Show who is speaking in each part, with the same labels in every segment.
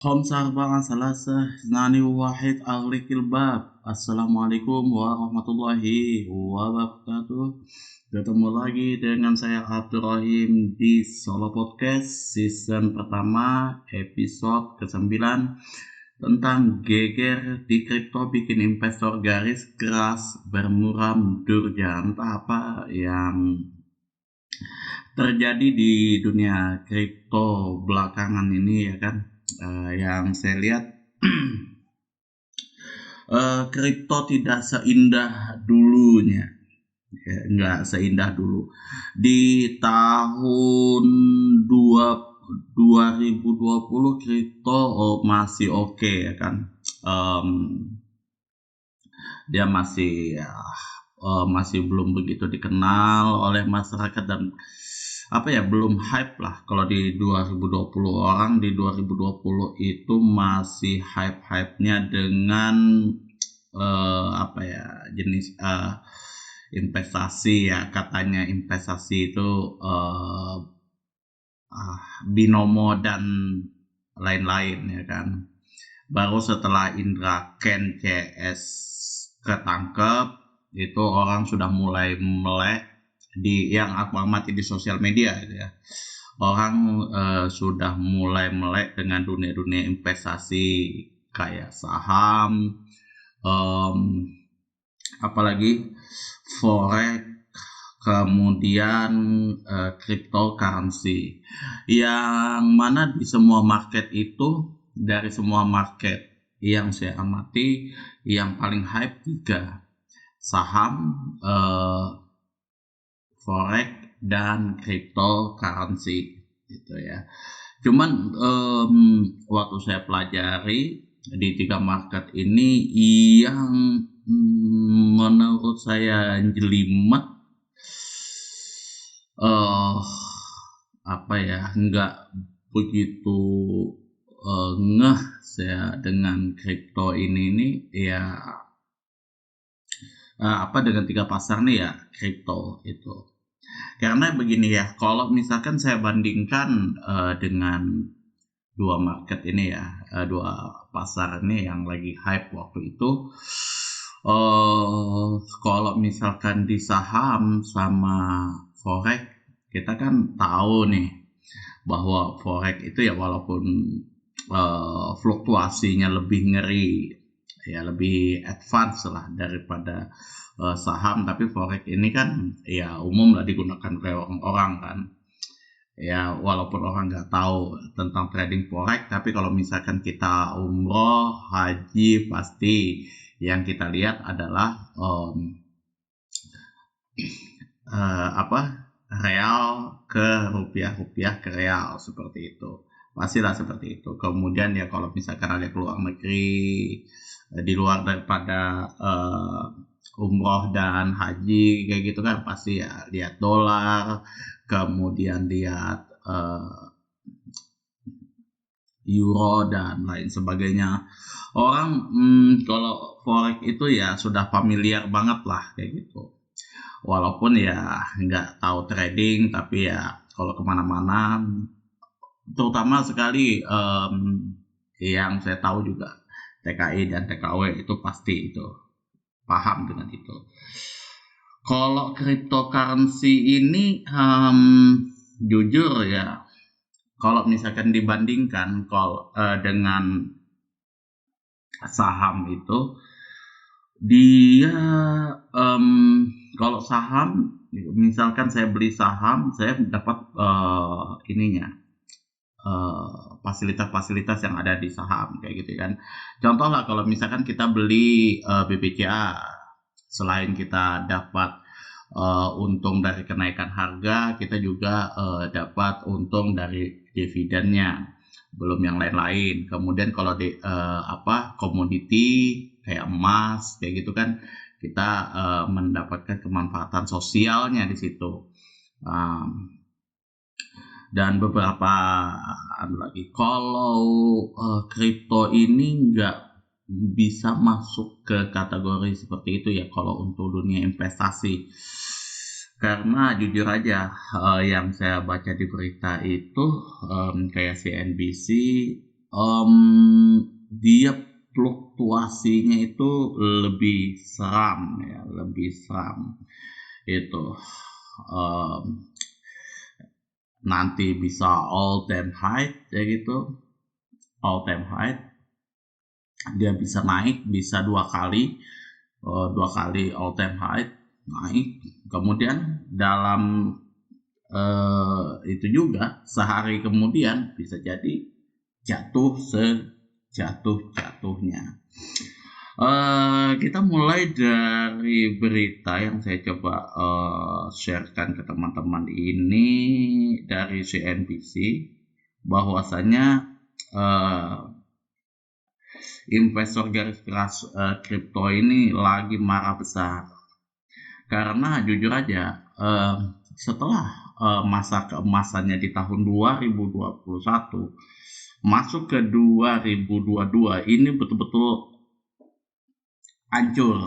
Speaker 1: خمسة أربعة ثلاثة اثنان واحد أغلق الباب. Assalamualaikum warahmatullahi wabarakatuh. Ketemu lagi dengan saya Abdurrahim di Solo Podcast season pertama episode ke-9 tentang geger di kripto bikin investor garis keras bermuram durja. Entah apa yang terjadi di dunia kripto belakangan ini ya kan. Yang saya lihat kripto tidak seindah dulunya, ya, nggak seindah dulu di tahun 2020. Kripto masih oke ya kan. Dia masih belum begitu dikenal oleh masyarakat dan belum hype lah. Kalau di 2020 orang di 2020 itu masih hype-hypenya dengan jenis investasi ya, katanya investasi itu binomo dan lain-lain ya kan. Baru setelah Indra Ken CS ketangkep itu orang sudah mulai melek di yang aku amati di sosial media gitu ya. Orang sudah mulai melek dengan dunia investasi kayak saham, apalagi forex, kemudian cryptocurrency, yang mana di semua market itu, dari semua market yang saya amati, yang paling hype 3: saham, forex, dan cryptocurrency gitu ya. Cuman waktu saya pelajari di 3 market ini, yang menurut saya jelimet, nggak begitu ngeh saya dengan kripto ini ya, dengan 3 pasar nih ya, kripto itu. Karena begini ya, kalau misalkan saya bandingkan dengan 2 market ini ya, 2 pasar ini yang lagi hype waktu itu, kalau misalkan di saham sama forex, kita kan tahu nih bahwa forex itu ya walaupun fluktuasinya lebih ngeri ya, lebih advance lah daripada saham, tapi forex ini kan ya umum lah digunakan oleh orang-orang kan. Ya walaupun orang nggak tahu tentang trading forex, tapi kalau misalkan kita umroh, haji, pasti yang kita lihat adalah real ke rupiah, rupiah ke real, seperti itu. Pastilah seperti itu. Kemudian ya kalau misalkan ada keluar negeri, di luar daripada umroh dan haji kayak gitu kan, pasti ya lihat dolar, kemudian lihat euro dan lain sebagainya. Orang kalau forex itu ya sudah familiar banget lah kayak gitu. Walaupun ya nggak tahu trading, tapi ya kalau kemana-mana, terutama sekali yang saya tahu juga TKI dan TKW itu pasti itu paham dengan itu. Kalau cryptocurrency ini jujur ya, kalau misalkan dibandingkan dengan saham itu, dia kalau saham misalkan saya beli saham, saya dapat fasilitas-fasilitas yang ada di saham kayak gitu kan. Contoh lah, kalau misalkan kita beli BBCA, selain kita dapat untung dari kenaikan harga, kita juga dapat untung dari dividennya, belum yang lain-lain. Kemudian kalau di komoditi kayak emas kayak gitu kan, kita mendapatkan kemanfaatan sosialnya di situ. Dan beberapa lagi. Kalau kripto ini nggak bisa masuk ke kategori seperti itu ya kalau untuk dunia investasi. Karena jujur aja, yang saya baca di berita itu kayak CNBC dia fluktuasinya itu lebih seram ya, lebih seram itu. Em, Nanti bisa all time high ya gitu, all time high. Dia bisa naik, bisa dua kali all time high naik. Kemudian dalam itu juga sehari kemudian bisa jadi jatuh sejatuh-jatuhnya. Kita mulai dari berita yang saya coba sharekan ke teman-teman ini dari CNBC, bahwasanya investor garis keras kripto ini lagi marah besar karena jujur aja setelah masa keemasannya di tahun 2021 masuk ke 2022 ini betul-betul hancur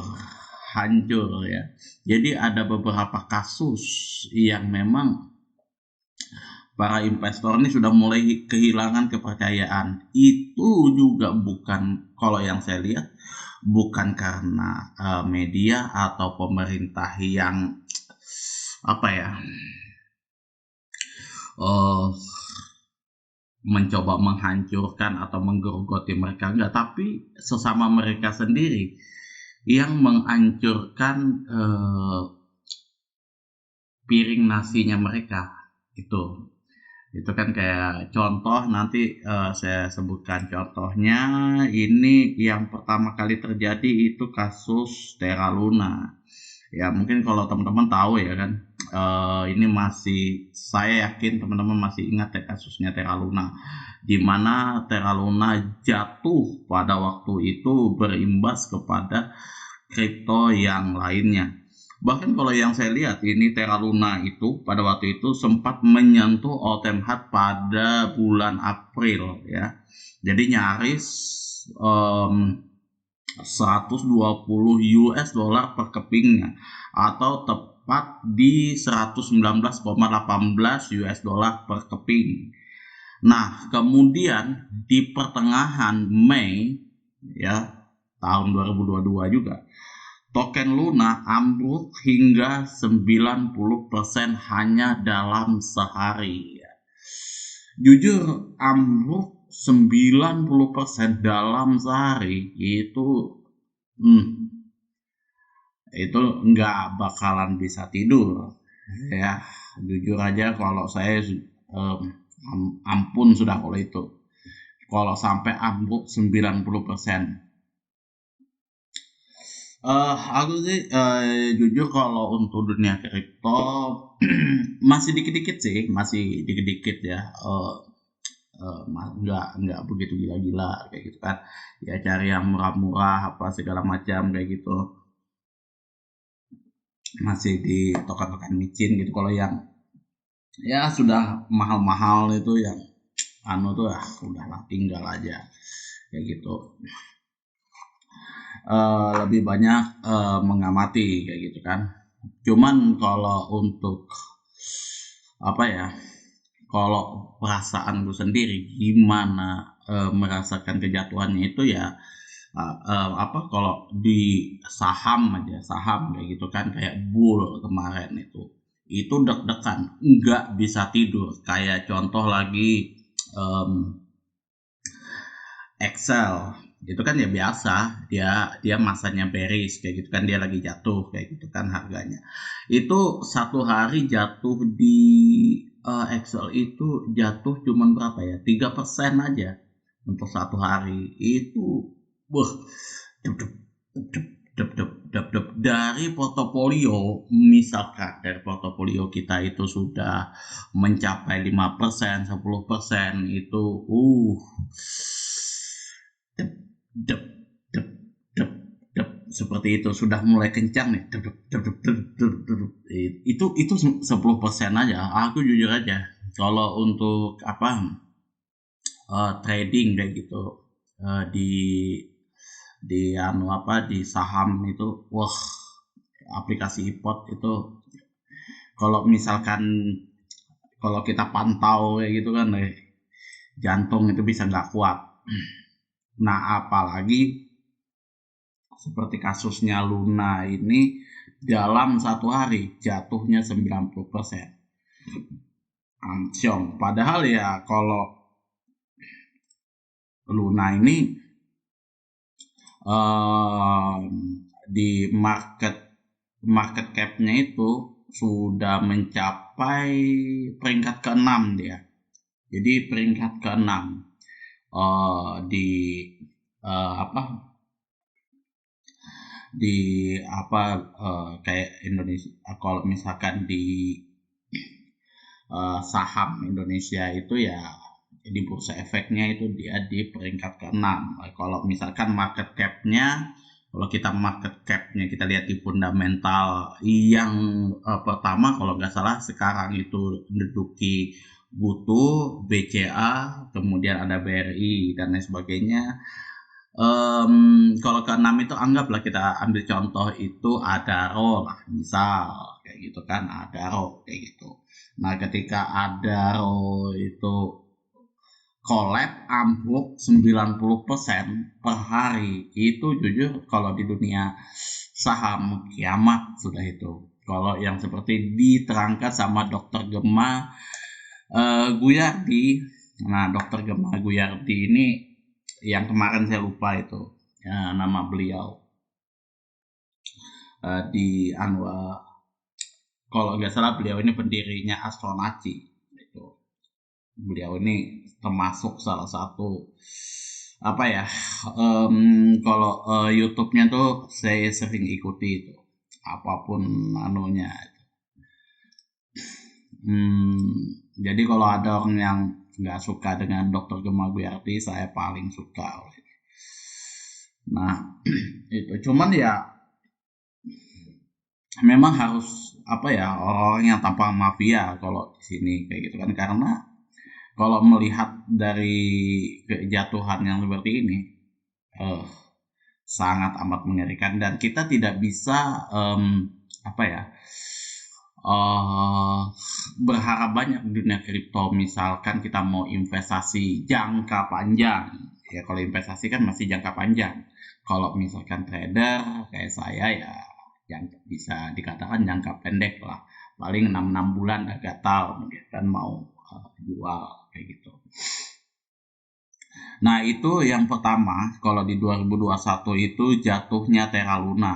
Speaker 1: ya. Jadi ada beberapa kasus yang memang para investor ini sudah mulai kehilangan kepercayaan. Itu juga bukan, kalau yang saya lihat, bukan karena media atau pemerintah yang apa ya, mencoba menghancurkan atau menggerogoti mereka, enggak, tapi sesama mereka sendiri yang menghancurkan piring nasinya mereka. Itu kan kayak contoh, nanti saya sebutkan contohnya. Ini yang pertama kali terjadi itu kasus Terra Luna ya. Mungkin kalau teman-teman tahu ya kan, ini masih, saya yakin teman-teman masih ingat ya kasusnya Terra Luna, di mana Terra Luna jatuh pada waktu itu berimbas kepada kripto yang lainnya. Bahkan kalau yang saya lihat ini Terra Luna itu pada waktu itu sempat menyentuh all time high pada bulan April ya. Jadi nyaris 120 US dollar per kepingnya, atau tepat di 119,18 US dollar per keping. Nah, kemudian di pertengahan Mei ya tahun 2022 juga, token Luna ambruk hingga 90% hanya dalam sehari. Jujur, ambruk 90% dalam sehari itu nggak bakalan bisa tidur ya. Jujur aja kalau saya ampun sudah kalau itu, kalau sampai ambruk 90%. Aku sih jujur kalau untuk dunia kripto masih dikit-dikit sih, masih dikit-dikit ya. Nggak begitu gila-gila kayak gitu kan ya, cari yang murah-murah apa segala macam kayak gitu, masih di token-token micin gitu. Kalau yang ya sudah mahal-mahal itu yang tuh udahlah, tinggal aja kayak gitu. Lebih banyak mengamati kayak gitu kan. Cuman kalau untuk apa ya, kalau perasaanku sendiri gimana merasakan kejatuhannya itu ya, kalau di saham kayak gitu kan, kayak bull kemarin itu deg-degan, nggak bisa tidur. Kayak contoh lagi Excel itu kan ya biasa, dia masanya bearish kayak gitu kan, dia lagi jatuh kayak gitu kan harganya. Itu satu hari jatuh di Excel itu jatuh cuman berapa ya, 3% aja untuk satu hari. Itu dep, dep, dep, dep, dep, dep. Dari portofolio, misalkan dari portofolio kita itu sudah mencapai 5%, 10%, itu dep, dep, dep, dep, dep, seperti itu sudah mulai kencang nih. Dep, dep, dep, dep, dep, dep, dep. Itu 10% aja. Aku jujur aja, kalau untuk trading kayak gitu di saham itu, wah, aplikasi ipot itu kalau misalkan kalau kita pantau kayak gitu kan, jantung itu bisa nggak kuat Nah, apalagi seperti kasusnya Luna ini dalam satu hari jatuhnya 90%. Amsyong. Padahal ya kalau Luna ini di market cap-nya itu sudah mencapai peringkat ke-6 dia. Jadi peringkat ke-6 di kayak Indonesia. Kalau misalkan di saham Indonesia itu ya di bursa efeknya itu dia di peringkat ke-6. Kalau misalkan market cap-nya, kalau kita market cap-nya kita lihat di fundamental yang pertama, kalau nggak salah sekarang itu menduduki Butuh, BCA, kemudian ada BRI dan lain sebagainya. Kalau ke-6 itu anggaplah kita ambil contoh itu Adaro lah, misal kayak gitu kan, Adaro kayak gitu. Nah, ketika Adaro itu collab ambruk 90% per hari, itu jujur kalau di dunia saham kiamat sudah itu. Kalau yang seperti diterangkan sama Dr. Gemma Guyardi. Nah, Dr. Gemma Guyardi ini yang kemarin saya lupa itu ya, nama beliau di Anwar. Kalau nggak salah beliau ini pendirinya Astronaci. Itu beliau ini termasuk salah satu apa ya, kalau YouTube-nya tuh saya sering ikuti itu apapun anunya. Jadi kalau ada orang yang nggak suka dengan Dr. Gemma Guyardi, saya paling suka. Nah, itu cuman ya memang harus apa ya, orang-orang yang tanpa mafia kalau di sini kayak gitu kan, karena kalau melihat dari kejatuhan yang seperti ini sangat amat mengerikan dan kita tidak bisa apa ya, berharap banyak di dunia kripto. Misalkan kita mau investasi jangka panjang, ya kalau investasi kan masih jangka panjang. Kalau misalkan trader kayak saya ya yang bisa dikatakan jangka pendek lah, paling 6 bulan agak tahu kan mau jual kayak gitu. Nah, itu yang pertama. Kalau di 2021 itu jatuhnya Terra Luna,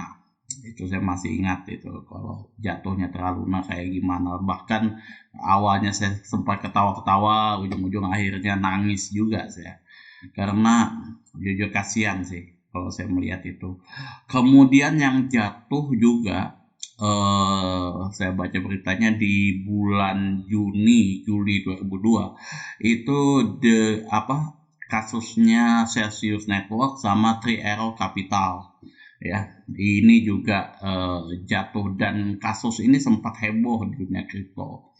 Speaker 1: itu saya masih ingat itu kalau jatuhnya Terra Luna kayak gimana. Bahkan awalnya saya sempat ketawa-ketawa, ujung-ujung akhirnya nangis juga saya, karena jujur kasihan sih kalau saya melihat itu. Kemudian yang jatuh juga saya baca beritanya di bulan Juli 2002 itu kasusnya Celsius Network sama Three Arrow Capital ya, ini juga jatuh dan kasus ini sempat heboh di dunia kripto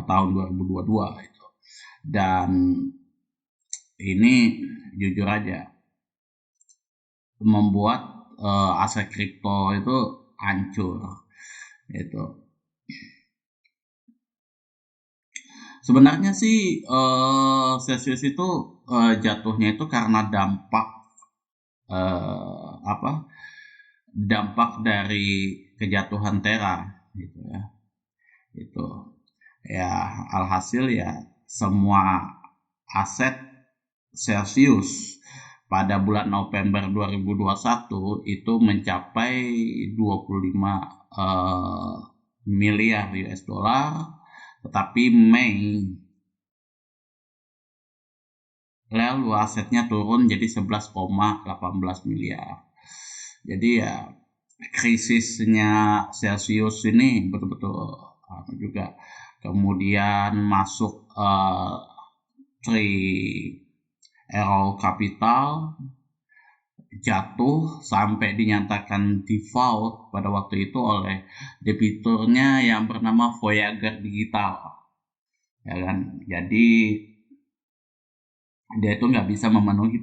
Speaker 1: tahun 2022 itu. Dan ini jujur aja membuat aset kripto itu hancur itu. Sebenarnya sih Celsius itu jatuhnya itu karena dampak dari kejatuhan Terra gitu ya. Itu ya alhasil ya semua aset Celsius pada bulan November 2021 itu mencapai 25 miliar US dollar, tetapi Mei lalu asetnya turun jadi 11,18 miliar. Jadi ya krisisnya Celsius ini betul-betul juga. Kemudian masuk Three Arrow Capital jatuh sampai dinyatakan default pada waktu itu oleh debiturnya yang bernama Voyager Digital, ya kan. Jadi dia itu nggak bisa memenuhi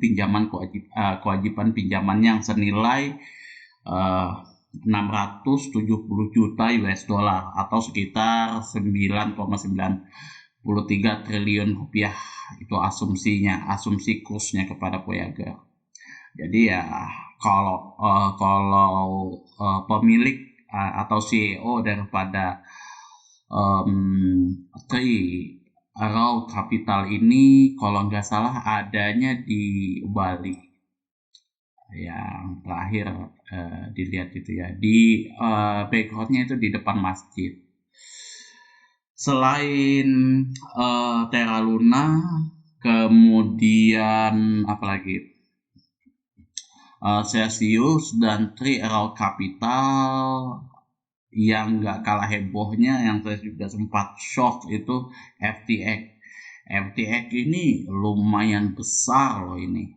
Speaker 1: kewajiban pinjaman yang senilai 670 juta US dollar atau sekitar 9,9 triliun rupiah itu asumsi kursnya kepada Voyager. Jadi ya kalau pemilik atau CEO daripada Tree Arrow Capital ini kalau nggak salah adanya di Bali. Yang terakhir dilihat itu ya di backgroundnya itu di depan masjid. Selain Terra Luna, kemudian apalagi Celsius dan Tree Arrow Capital, yang nggak kalah hebohnya yang saya juga sempat shock itu FTX. FTX ini lumayan besar loh ini.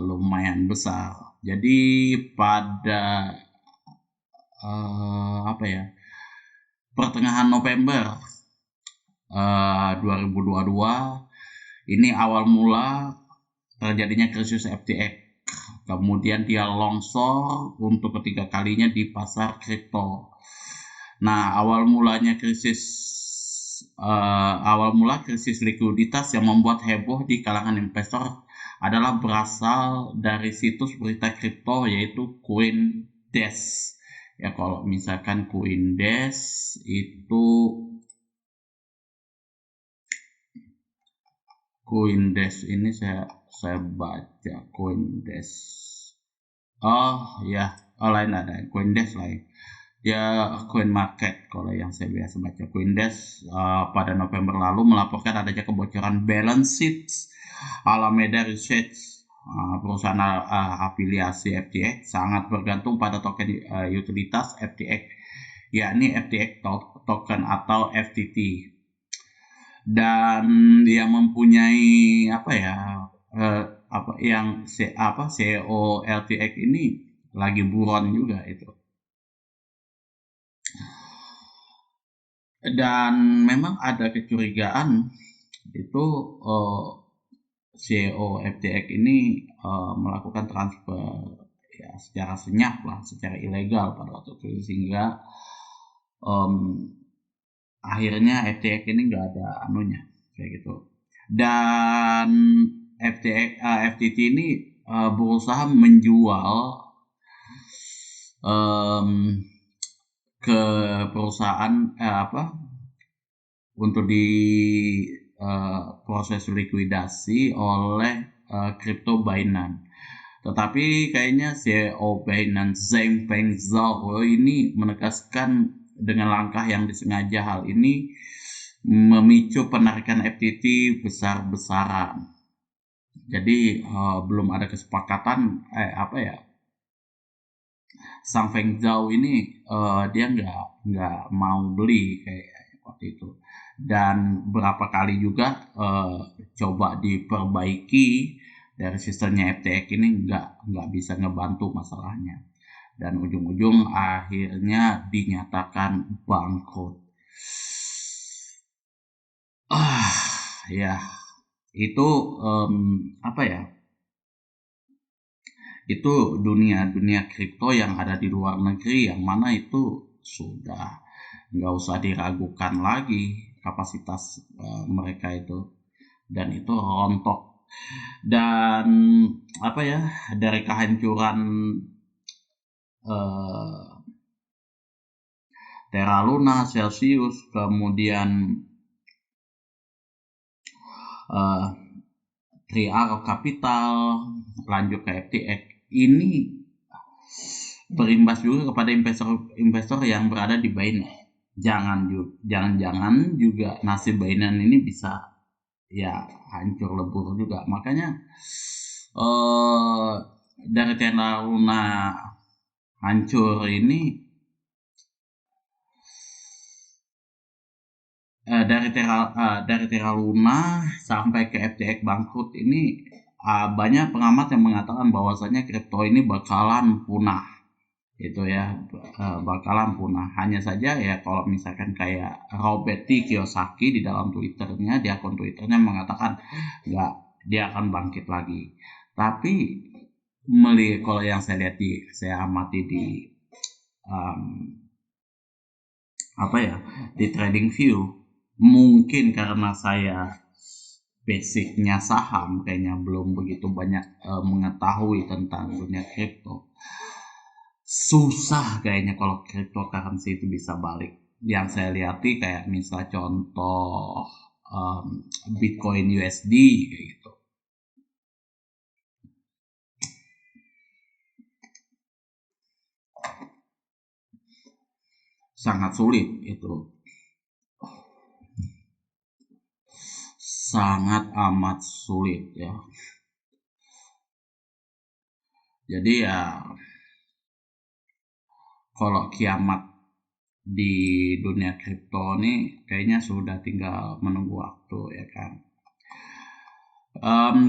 Speaker 1: Lumayan besar. Jadi pada pertengahan November 2022 ini awal mula terjadinya krisis FTX. Kemudian dia longsor untuk ketiga kalinya di pasar kripto. Nah, awal mula krisis likuiditas yang membuat heboh di kalangan investor adalah berasal dari situs berita kripto yaitu CoinDesk. Ya, kalau misalkan CoinDesk itu ini saya baca CoinDesk. Lain ada CoinDesk lain. Ya, Coin Market kalau yang saya biasa baca. CoinDesk pada November lalu melaporkan adanya kebocoran balance sheet Alameda Research, perusahaan afiliasi FTX sangat bergantung pada token utilitas FTX, yakni FTX token atau FTT, dan yang mempunyai CEO FTX ini lagi buron juga itu. Dan memang ada kecurigaan itu CEO FTX ini melakukan transfer ya secara senyap lah, secara ilegal pada waktu itu, sehingga akhirnya FTX ini nggak ada anunya kayak gitu. Dan FTT ini berusaha menjual ke perusahaan untuk di proses likuidasi oleh crypto Binance. Tetapi kayaknya CEO Binance Changpeng Zhao ini menegaskan dengan langkah yang disengaja hal ini memicu penarikan FTT besar-besaran. Jadi belum ada kesepakatan Sang Feng Zhao ini dia nggak mau beli kayak waktu itu, dan berapa kali juga coba diperbaiki dari sistemnya FTX ini nggak bisa ngebantu masalahnya, dan ujung-ujung akhirnya dinyatakan bangkrut. Ya itu itu dunia kripto yang ada di luar negeri, yang mana itu sudah nggak usah diragukan lagi kapasitas mereka itu, dan itu rontok. Dan dari kehancuran Terra Luna, Celsius, kemudian Tree Arrow Capital, lanjut ke FTX, ini berimbas juga kepada investor yang berada di Binance. Jangan-jangan juga nasib Binance ini bisa ya hancur lebur juga. Makanya dari Terra Luna hancur ini, dari Terra Luna sampai ke FTX bangkrut ini, banyak pengamat yang mengatakan bahwasanya kripto ini bakalan punah, bakalan punah. Hanya saja ya kalau misalkan kayak Robert T. Kiyosaki di dalam Twitternya, di akun Twitternya mengatakan dia akan bangkit lagi. Tapi kalau yang saya lihat saya amati di di TradingView, mungkin karena saya basicnya saham, kayaknya belum begitu banyak mengetahui tentang dunia kripto. Susah kayaknya kalau cryptocurrency itu bisa balik. Yang saya lihati kayak misal contoh Bitcoin USD kayak gitu. Sangat sulit itu. Sangat amat sulit ya. Jadi ya kalau kiamat di dunia kripto ini kayaknya sudah tinggal menunggu waktu ya kan.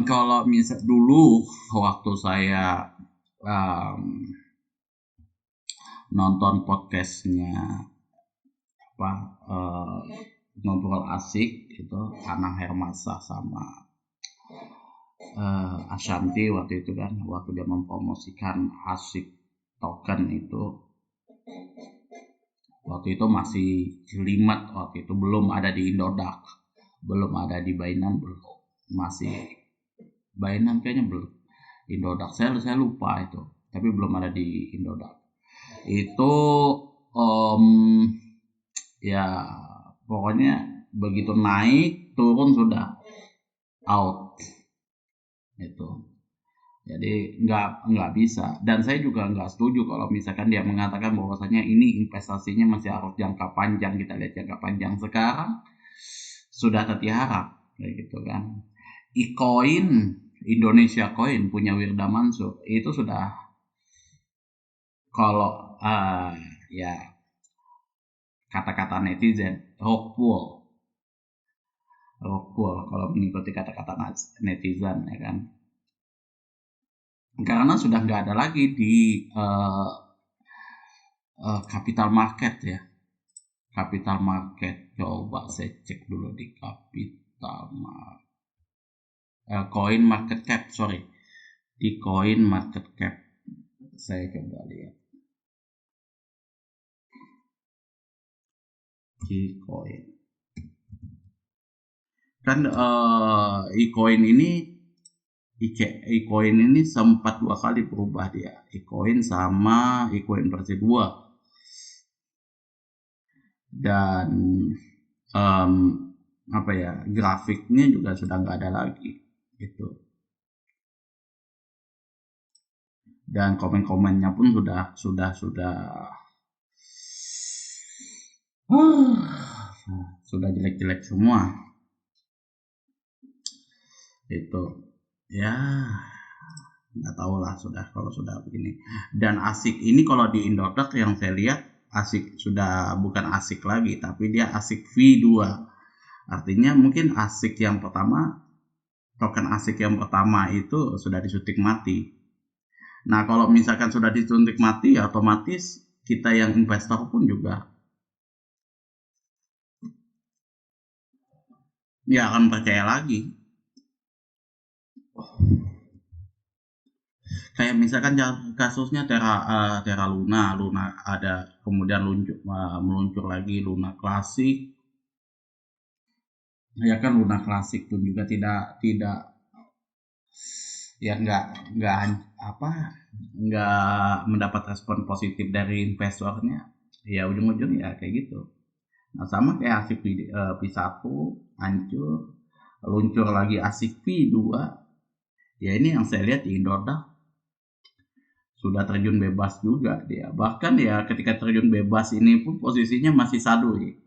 Speaker 1: Kalau misal dulu waktu saya nonton podcastnya apa ngobrol asik itu Anang Hermasa sama Ashanti waktu itu kan, waktu dia mempromosikan asik token itu, waktu itu masih jelimet, waktu itu belum ada di Indodax, belum ada di Binance, belum, masih Binance kayaknya belum, Indodax saya lupa itu, tapi belum ada di Indodax itu. Ya pokoknya begitu naik turun sudah out itu. Jadi nggak bisa, dan saya juga nggak setuju kalau misalkan dia mengatakan bahwasanya ini investasinya masih harus jangka panjang. Kita lihat jangka panjang sekarang sudah tertiara kayak gitu kan. E-coin Indonesia Coin punya Wirda Mansur itu sudah, kalau ya kata-kata netizen rockpool kalau mengikuti kata-kata netizen ya kan, karena sudah nggak ada lagi di capital market ya. Capital market, coba saya cek dulu di capital market, coin market cap, sorry, di coin market cap saya coba lihat di coin kan, e-coin ini e-coin ini sempat 2 kali berubah dia, e-coin sama e-coin versi 2, dan apa ya, grafiknya juga sudah nggak ada lagi gitu, dan komen-komennya pun sudah jelek-jelek semua itu ya. Nggak tahu lah sudah kalau sudah begini. Dan asik ini kalau di Indodax yang saya lihat asik sudah bukan asik lagi, tapi dia asik V2. Artinya mungkin asik yang pertama, token asik yang pertama itu sudah disuntik mati. Nah kalau misalkan sudah disuntik mati, otomatis kita yang investor pun juga ya akan percaya lagi. Kayak misalkan kasusnya Terra Luna ada, kemudian meluncur lagi Luna Classic. Ya kan Luna Classic pun juga tidak ya nggak mendapat respon positif dari investornya, ya ujung-ujung ya kayak gitu. Nah sama kayak ASIC P1 hancur, luncur lagi ASIC P2, ya ini yang saya lihat di Indodax sudah terjun bebas juga dia, bahkan ya ketika terjun bebas ini pun posisinya masih sadui.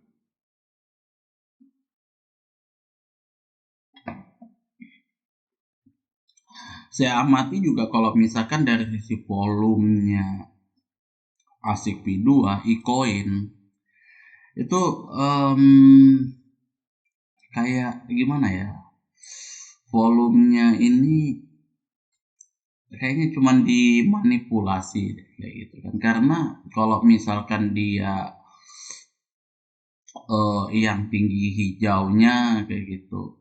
Speaker 1: Saya amati juga kalau misalkan dari sisi volumenya ASIC P2 e-coin itu kayak gimana ya, volumenya ini kayaknya cuma dimanipulasi kayak gitu kan, karena kalau misalkan dia yang tinggi hijaunya kayak gitu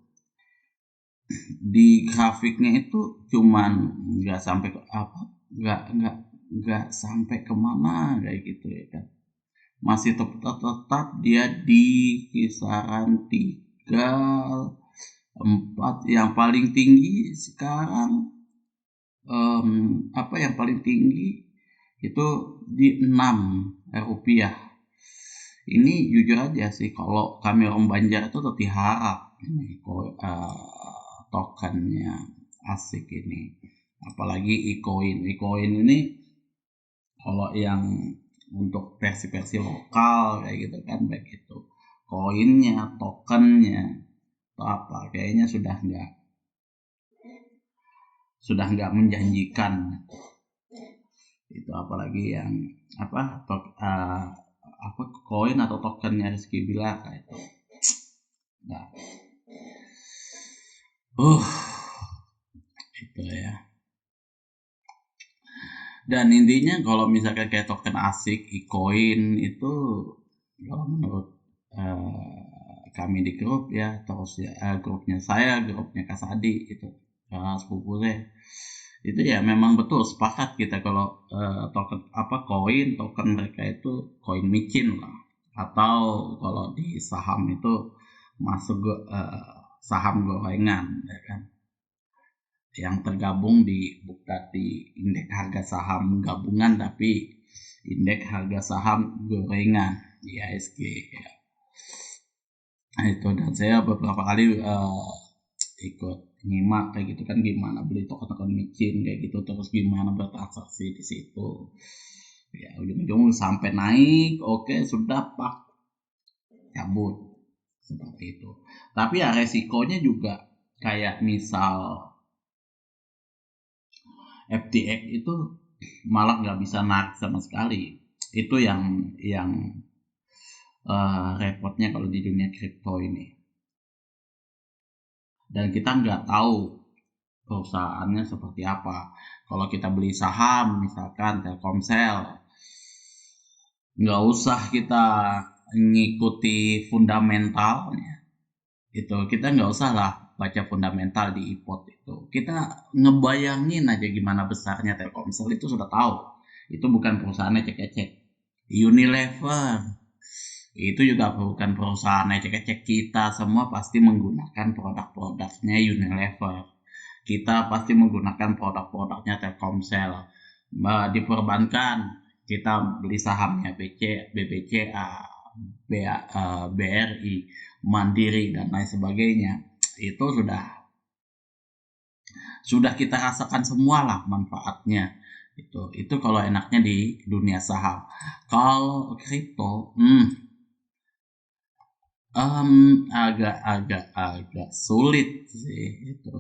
Speaker 1: di grafiknya itu cuman nggak sampai ke apa, nggak sampai kemana kayak gitu ya kan, masih tetap dia di kisaran 3, 4. Yang paling tinggi sekarang yang paling tinggi itu di 6 rupiah. Ini jujur aja sih, kalau kami orang Banjar itu tertiharap ini tokennya asik ini, apalagi e-coin ini. Kalau yang untuk versi lokal kayak gitu kan, baik itu koinnya, tokennya, atau apa, kayaknya sudah nggak menjanjikan itu, apalagi yang koin atau tokennya Rizky Bilar itu. Nah, itu ya. Dan intinya kalau misalkan kayak token asik, e-coin itu, kalau menurut kami di grup ya, terus ya grupnya saya, grupnya Kasadi itu, sepupu saya, itu ya memang betul sepakat kita kalau token mereka itu koin micin lah, atau kalau di saham itu masuk saham gorengan ya kan, yang tergabung bukan di indeks harga saham gabungan, tapi indeks harga saham gorengan, IHSG ya. Nah, itu, dan saya beberapa kali ikut nyimak kayak gitu kan, gimana beli token micin kayak gitu, terus gimana bertransaksi di situ ya. Ujung-ujung sampai naik, oke, sudah pak, cabut seperti itu. Tapi ya resikonya juga kayak misal FTX itu malah nggak bisa narik sama sekali. Itu yang repotnya kalau di dunia kripto ini. Dan kita nggak tahu perusahaannya seperti apa. Kalau kita beli saham, misalkan Telkomsel, nggak usah kita ngikuti fundamentalnya. Itu kita nggak usah lah baca fundamental di iPod itu. Kita ngebayangin aja gimana besarnya Telkomsel, itu sudah tahu. Itu bukan perusahaan ecek-ecek. Unilever itu juga bukan perusahaan ecek-ecek. Kita semua pasti menggunakan produk-produknya Unilever. Kita pasti menggunakan produk-produknya Telkomsel. Di perbankan kita beli sahamnya BBCA, BRI, Mandiri, dan lain sebagainya. Itu sudah kita rasakan semua lah manfaatnya. Itu kalau enaknya di dunia saham. Kalau kripto, agak sulit sih itu.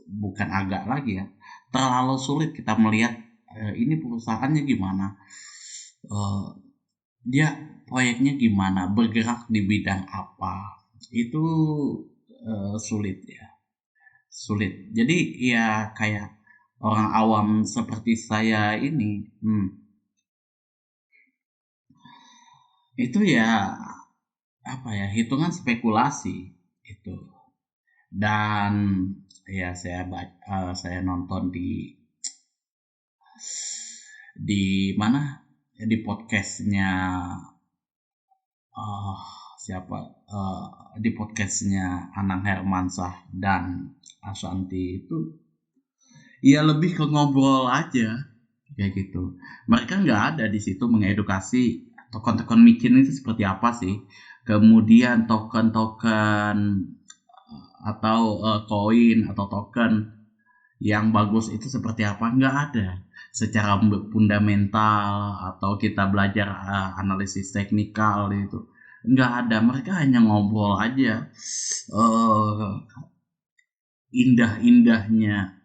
Speaker 1: Bukan agak lagi ya, terlalu sulit kita melihat ini perusahaannya gimana, dia proyeknya gimana, bergerak di bidang apa, itu sulit ya, sulit. Jadi ya kayak orang awam seperti saya ini, itu ya hitungan spekulasi itu. Dan ya saya nonton di mana, di podcastnya di podcastnya Anang Hermansyah dan Ashanti itu, ya lebih ke ngobrol aja kayak gitu. Mereka nggak ada di situ mengedukasi token-token micin itu seperti apa sih, kemudian token-token atau koin atau token yang bagus itu seperti apa, nggak ada secara fundamental, atau kita belajar analisis teknikal itu nggak ada. Mereka hanya ngobrol aja indah-indahnya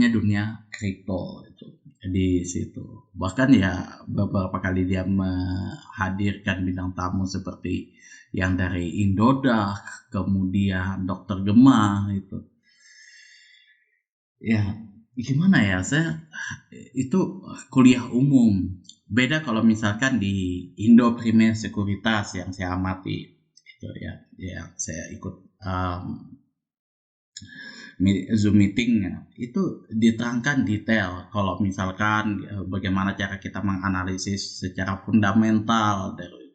Speaker 1: dunia kripto itu di situ. Bahkan ya beberapa kali dia menghadirkan bintang tamu seperti yang dari Indodax, kemudian Dokter Gemma itu. Ya gimana ya, saya itu kuliah umum. Beda kalau misalkan di Indo Primer Sekuritas yang saya amati itu ya, saya ikut Zoom meeting itu diterangkan detail kalau misalkan bagaimana cara kita menganalisis secara fundamental dari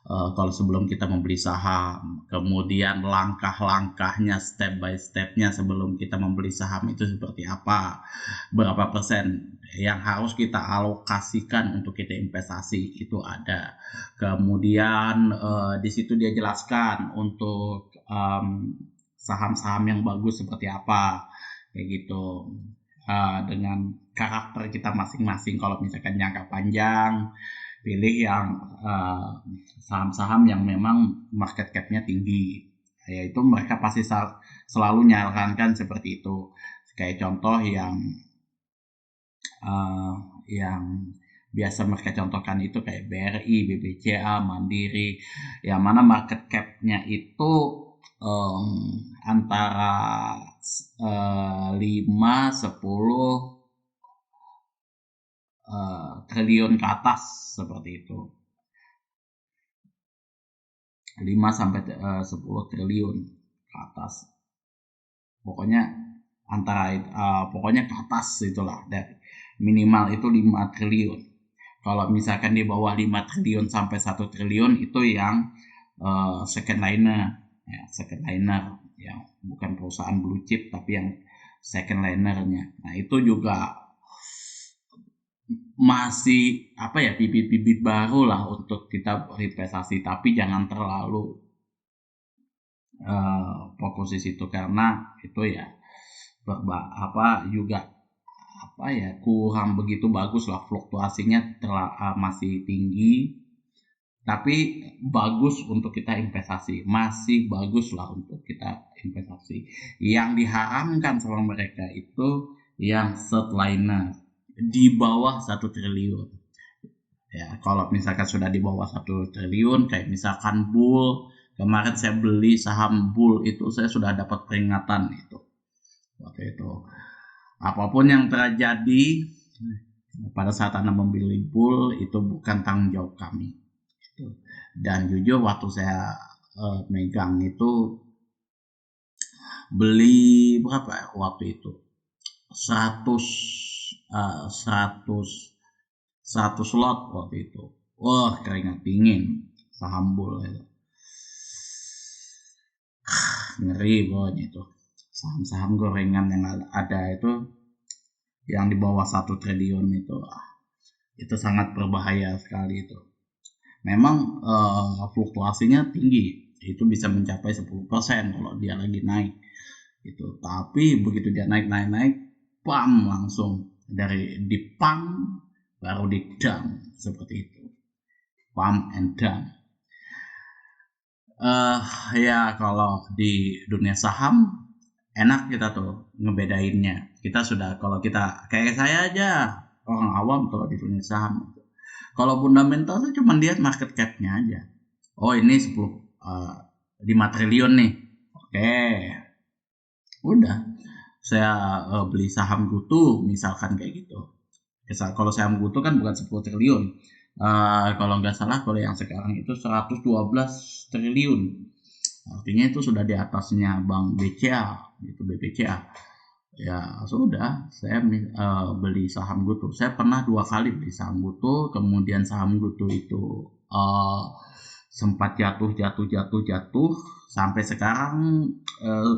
Speaker 1: kalau sebelum kita membeli saham, kemudian langkah-langkahnya, step by stepnya sebelum kita membeli saham itu seperti apa, berapa persen yang harus kita alokasikan untuk kita investasi itu ada. Kemudian di situ dia jelaskan untuk saham-saham yang bagus seperti apa, kayak gitu. Dengan karakter kita masing-masing, kalau misalkan jangka panjang pilih yang saham-saham yang memang market cap-nya tinggi, yaitu mereka pasti selalu nyarankan seperti itu. Kayak contoh yang biasa mereka contohkan itu kayak BRI, BBCA, Mandiri, yang mana market cap-nya itu antara 5, 10 triliun ke atas seperti itu. 5 sampai 10 triliun ke atas. Pokoknya pokoknya ke atas itulah, dari minimal itu 5 triliun. Kalau misalkan di bawah 5 triliun sampai 1 triliun itu yang second liner yang bukan perusahaan blue chip tapi yang second linernya. Nah, itu juga masih bibit-bibit baru lah untuk kita berinvestasi, tapi jangan terlalu fokus di situ karena itu ya kurang begitu bagus lah, fluktuasinya masih tinggi, tapi bagus untuk kita investasi, masih bagus lah untuk kita investasi. Yang diharamkan sama mereka itu yang third liner di bawah 1 triliun. Ya, kalau misalkan sudah di bawah 1 triliun, kayak misalkan Bull, kemarin saya beli saham Bull itu saya sudah dapat peringatan itu. Waktu itu, apapun yang terjadi pada saat Anda membeli Bull itu bukan tanggung jawab kami. Dan jujur waktu saya megang itu beli berapa waktu itu 100 lot waktu itu. Wah, keringat dingin saham Bull itu. Ngeri pokoknya itu. Saham-saham gorengan yang ada itu yang di bawah 1 triliun itu sangat berbahaya sekali itu. Memang fluktuasinya tinggi, itu bisa mencapai 10% kalau dia lagi naik itu. Tapi begitu dia naik, pam, langsung dari di pam baru di dump, seperti itu, pump and dump. Ya kalau di dunia saham enak kita tuh ngebedainnya. Kita sudah, kalau kita kayak saya aja orang awam kalau di dunia saham, kalau fundamental saya cuma lihat market cap-nya aja. Oh, ini 5 triliun nih. Oke. Udah. Saya beli saham GoTo misalkan kayak gitu. Kalau saham GoTo kan bukan 10 triliun. Kalau nggak salah kalau yang sekarang itu 112 triliun. Artinya itu sudah di atasnya Bank BCA, itu BBCA. Ya sudah, saya beli saham GoTo. Saya pernah 2 kali beli saham GoTo, kemudian saham GoTo itu sempat jatuh sampai sekarang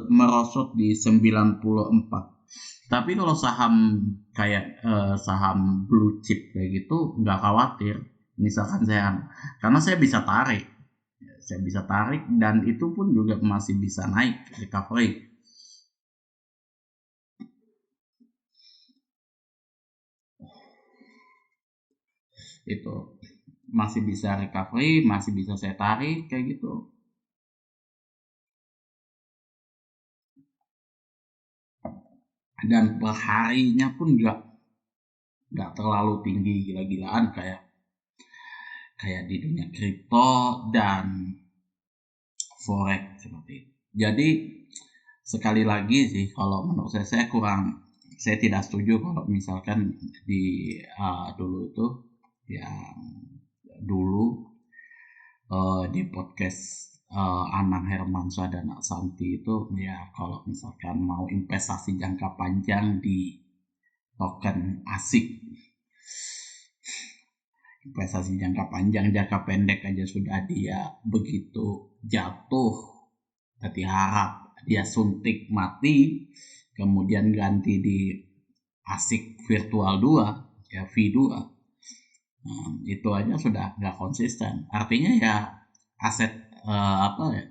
Speaker 1: merosot di 94. Tapi kalau saham kayak saham blue chip kayak gitu nggak khawatir. Misalkan karena saya bisa tarik dan itu pun juga masih bisa naik, recovery. Itu masih bisa recovery, masih bisa saya tarik kayak gitu. Dan perharinya pun nggak terlalu tinggi gila-gilaan kayak di dunia kripto dan forex seperti itu. Jadi sekali lagi sih, kalau menurut saya tidak setuju kalau misalkan di dulu di podcast Anang Hermansyah dan Santi itu ya kalau misalkan mau investasi jangka panjang di token asik, investasi jangka panjang, jangka pendek aja sudah dia begitu jatuh, harap dia suntik mati kemudian ganti di asik virtual 2 ya V2. Itu aja sudah nggak konsisten, artinya ya aset apa ya,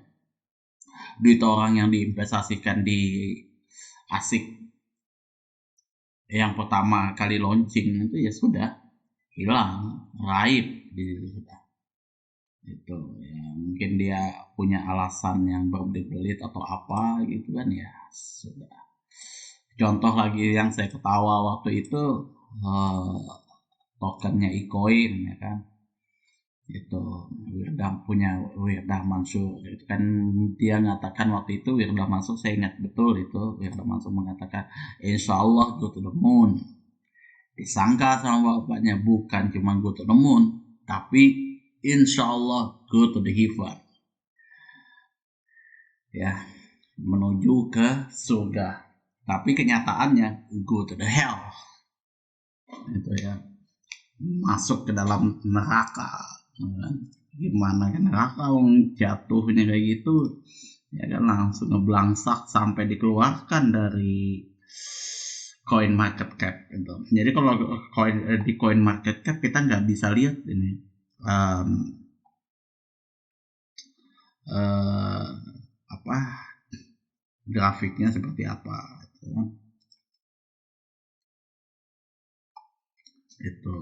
Speaker 1: duit orang yang diinvestasikan di asik yang pertama kali launching itu ya sudah hilang, raib gitu sudah. Itu ya mungkin dia punya alasan yang berbelit-belit atau apa gitu kan, ya sudah. Contoh lagi yang saya ketawa waktu itu tokennya eCoin ya kan, itu punya Wirdah Mansur itu kan, dia mengatakan waktu itu Wirdah Mansur, saya ingat betul itu Wirdah Mansur mengatakan insya Allah go to the moon. Disangka sama bapaknya bukan cuma go to the moon, tapi insya Allah go to the heaven, ya menuju ke surga, tapi kenyataannya go to the hell, itu ya masuk ke dalam neraka. Gimana kan neraka jatuhnya kayak gitu ya kan, langsung ngeblangsak sampai dikeluarkan dari coin market cap gitu. Jadi kalau di coin market cap kita nggak bisa lihat ini apa grafiknya seperti apa gitu. Itu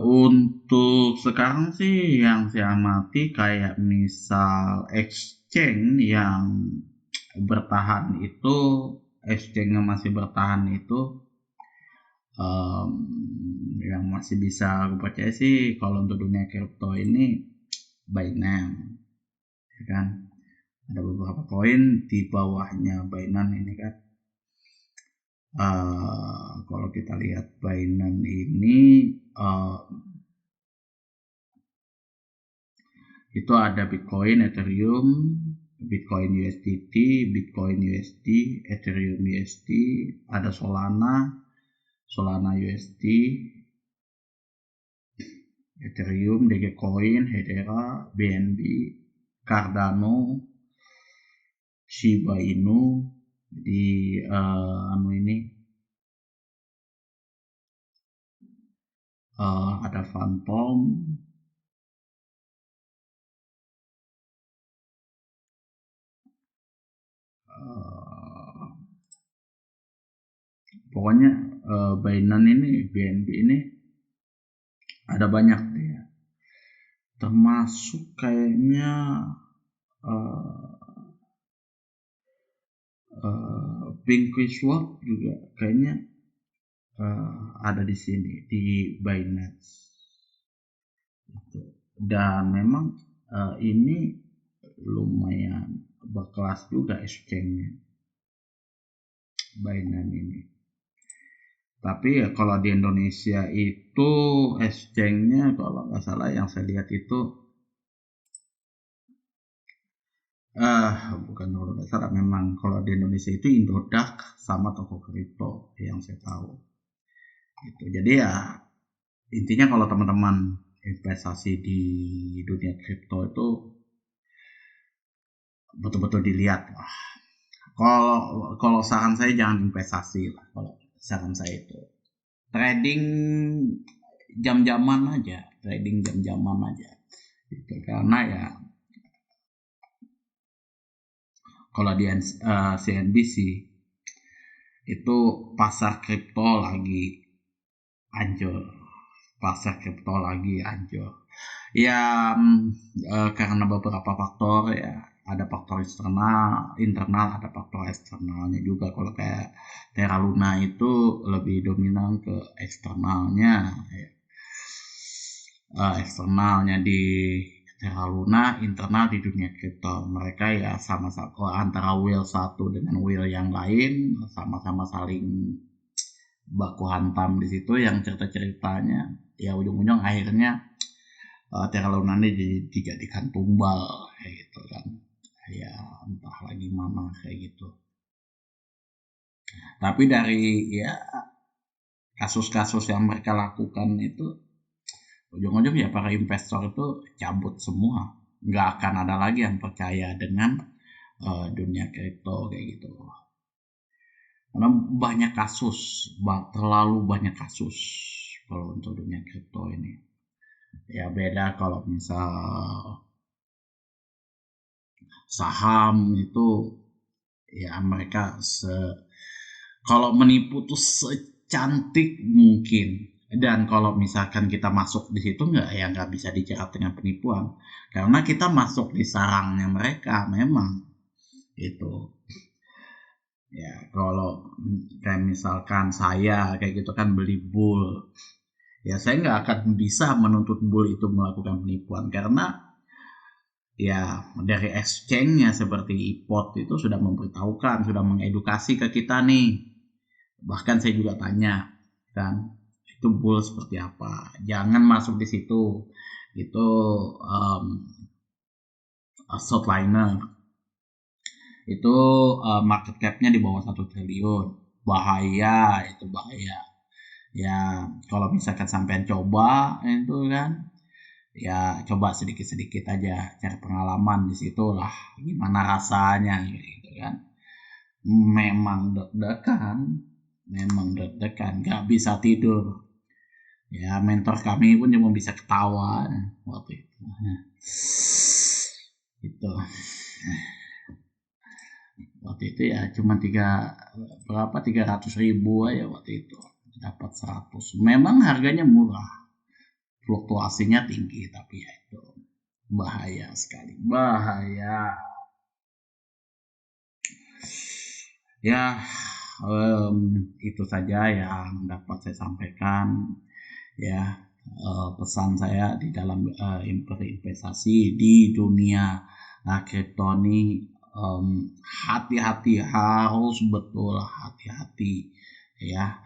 Speaker 1: untuk sekarang sih yang saya amati kayak misal exchange yang bertahan itu, exchange yang masih bertahan itu yang masih bisa aku percaya sih kalau untuk dunia kripto ini Binance ya kan, ada beberapa koin di bawahnya Binance ini kan. Kalau kita lihat Binance ini itu ada Bitcoin, Ethereum, Bitcoin USDT, Bitcoin USD, Ethereum USD, ada Solana USD, Ethereum, Dogecoin, Hedera, BNB, Cardano, Shiba Inu, di ini ada Phantom, pokoknya Binance ini, BNB ini ada banyak ya, termasuk kayaknya Swap juga kayaknya ada di sini di Binance gitu. Dan memang ini lumayan berkelas juga exchange-nya Binance ini. Tapi ya kalau di Indonesia itu exchange-nya kalau nggak salah yang saya lihat itu bukan kalau nggak salah, memang kalau di Indonesia itu Indodax sama Toko Kripto yang saya tahu itu. Jadi ya intinya kalau teman-teman investasi di dunia kripto itu betul-betul dilihat lah. Kalau saran saya jangan investasi lah, kalau saran saya itu trading jam-jaman aja gitu. Karena ya kalau di CNBC itu pasar kripto lagi anjur ya, karena beberapa faktor ya, ada faktor internal, ada faktor eksternalnya juga. Kalau kayak Terra Luna itu lebih dominan ke eksternalnya ya. Eksternalnya di Terra Luna, internal di dunia kripto. Mereka ya sama-sama antara whale satu dengan whale yang lain sama-sama saling baku hantam di situ yang cerita-ceritanya ya ujung-ujung akhirnya Teralunannya dijadikan tumbal kayak gitu kan, ya entahlah gimana kayak gitu. Tapi dari ya kasus-kasus yang mereka lakukan itu ujung-ujung ya para investor itu cabut semua, nggak akan ada lagi yang percaya dengan dunia kripto kayak gitu. Karena banyak kasus, terlalu banyak kasus kalau untuk dunia kripto ini. Ya beda kalau misal saham itu ya mereka kalau menipu tuh secantik mungkin, dan kalau misalkan kita masuk di situ nggak bisa dijerat dengan penipuan karena kita masuk di sarangnya mereka memang itu. Ya kalau kayak misalkan saya kayak gitu kan beli bull, ya saya nggak akan bisa menuntut bull itu melakukan penipuan karena ya dari exchange-nya seperti iPod itu sudah memberitahukan, sudah mengedukasi ke kita nih. Bahkan saya juga tanya kan, itu bull seperti apa, jangan masuk di situ, itu shortliner, itu market cap-nya di bawah 1 triliun, bahaya, itu bahaya. Ya kalau misalkan sampean coba itu kan, ya coba sedikit-sedikit aja cari pengalaman di situ lah gimana rasanya gitu kan. Memang deg-degan nggak bisa tidur, ya mentor kami pun cuma bisa ketawa waktu itu waktu itu ya cuma 300.000 aja waktu itu dapat 100. Memang harganya murah, fluktuasinya tinggi, tapi ya itu bahaya sekali, bahaya ya. Itu saja yang dapat saya sampaikan ya. Pesan saya di dalam investasi di dunia kripto ini, hati-hati, harus betul hati-hati ya,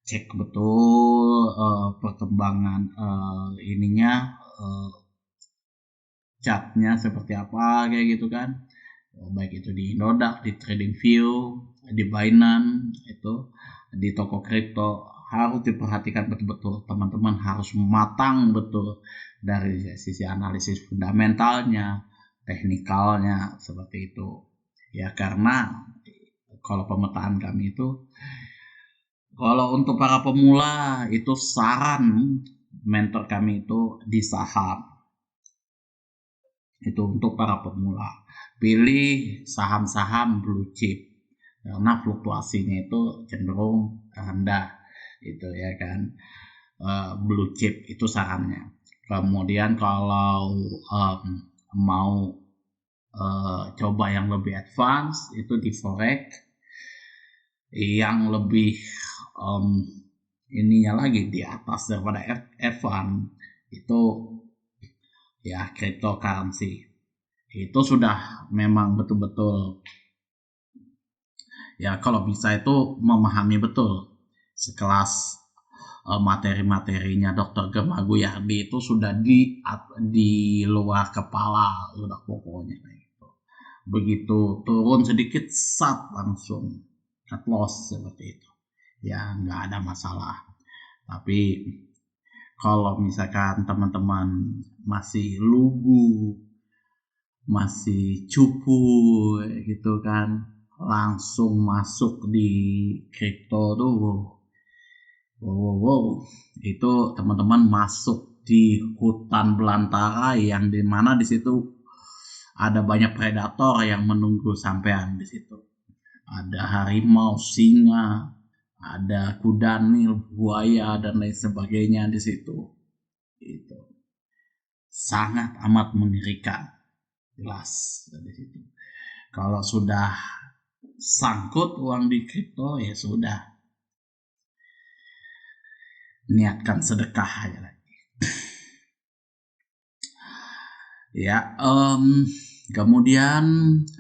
Speaker 1: cek betul perkembangan ininya, chartnya seperti apa kayak gitu kan, baik itu di Indodax, di TradingView, di Binance, itu di toko kripto harus diperhatikan betul-betul. Teman-teman harus matang betul dari sisi analisis fundamentalnya, teknikalnya seperti itu. Ya karena kalau pemetaan kami itu, kalau untuk para pemula itu saran mentor kami itu di saham. Itu untuk para pemula. Pilih saham-saham blue chip karena fluktuasinya itu cenderung rendah gitu ya kan. Blue chip itu sarannya. Kemudian kalau mau coba yang lebih advance itu di forex, yang lebih ininya lagi di atas daripada advance itu ya cryptocurrency. Itu sudah memang betul-betul ya kalau bisa itu memahami betul sekelas materi-materinya Dr. Gemma Guyardi itu sudah di luar kepala udah pokoknya gitu. Begitu turun sedikit sat langsung cut loss seperti itu, ya nggak ada masalah. Tapi kalau misalkan teman-teman masih lugu, masih cupu gitu kan, langsung masuk di kripto tuh, wow, itu teman-teman masuk di hutan belantara yang dimana di situ ada banyak predator yang menunggu sampean di situ. Ada harimau, singa, ada kuda nil, buaya dan lain sebagainya di situ. Itu sangat amat mengerikan, jelas dari situ. Kalau sudah sangkut uang di kripto ya sudah, niatkan sedekah aja lagi. Ya, kemudian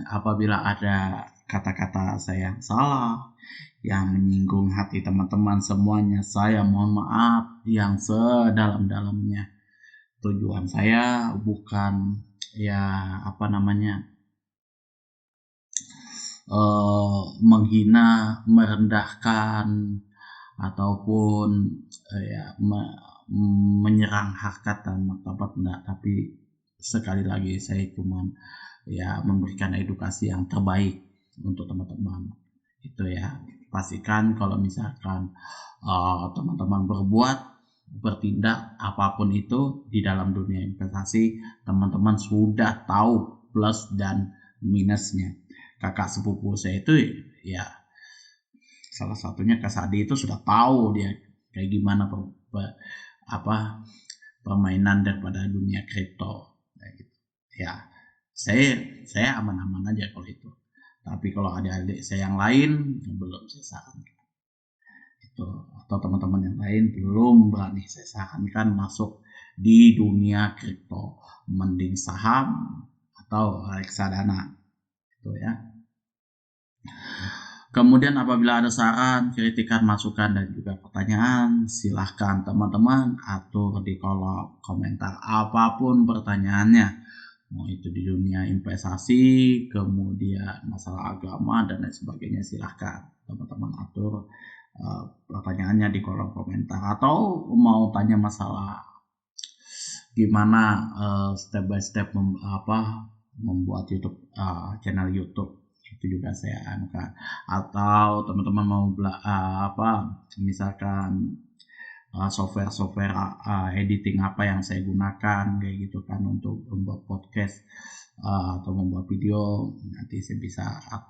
Speaker 1: apabila ada kata-kata saya yang salah, yang menyinggung hati teman-teman semuanya, saya mohon maaf yang sedalam-dalamnya. Tujuan saya bukan ya apa namanya menghina, merendahkan ataupun ya menyerang harkat dan martabat, enggak, tapi sekali lagi saya cuman ya memberikan edukasi yang terbaik untuk teman-teman. Itu ya, pastikan kalau misalkan teman-teman bertindak apapun itu di dalam dunia investasi, teman-teman sudah tahu plus dan minusnya. Kakak sepupu saya itu ya salah satunya Kak Sadi itu sudah tahu dia kayak gimana apa permainan daripada dunia kripto kayak gitu. Ya, saya aman-aman aja kalau itu. Tapi kalau ada adik saya yang lain belum saya sarankan itu, atau teman-teman yang lain belum berani saya sarankan masuk di dunia kripto, mending saham atau reksadana itu ya. Kemudian apabila ada saran, kritikan, masukan, dan juga pertanyaan, silahkan teman-teman atur di kolom komentar apapun pertanyaannya. Mau itu di dunia investasi, kemudian masalah agama, dan lain sebagainya, silahkan teman-teman atur pertanyaannya di kolom komentar. Atau mau tanya masalah gimana step by step membuat YouTube channel YouTube, itu juga saya anukan. Atau teman-teman mau misalkan software editing apa yang saya gunakan kayak gitu kan untuk membuat podcast atau membuat video, nanti saya bisa atur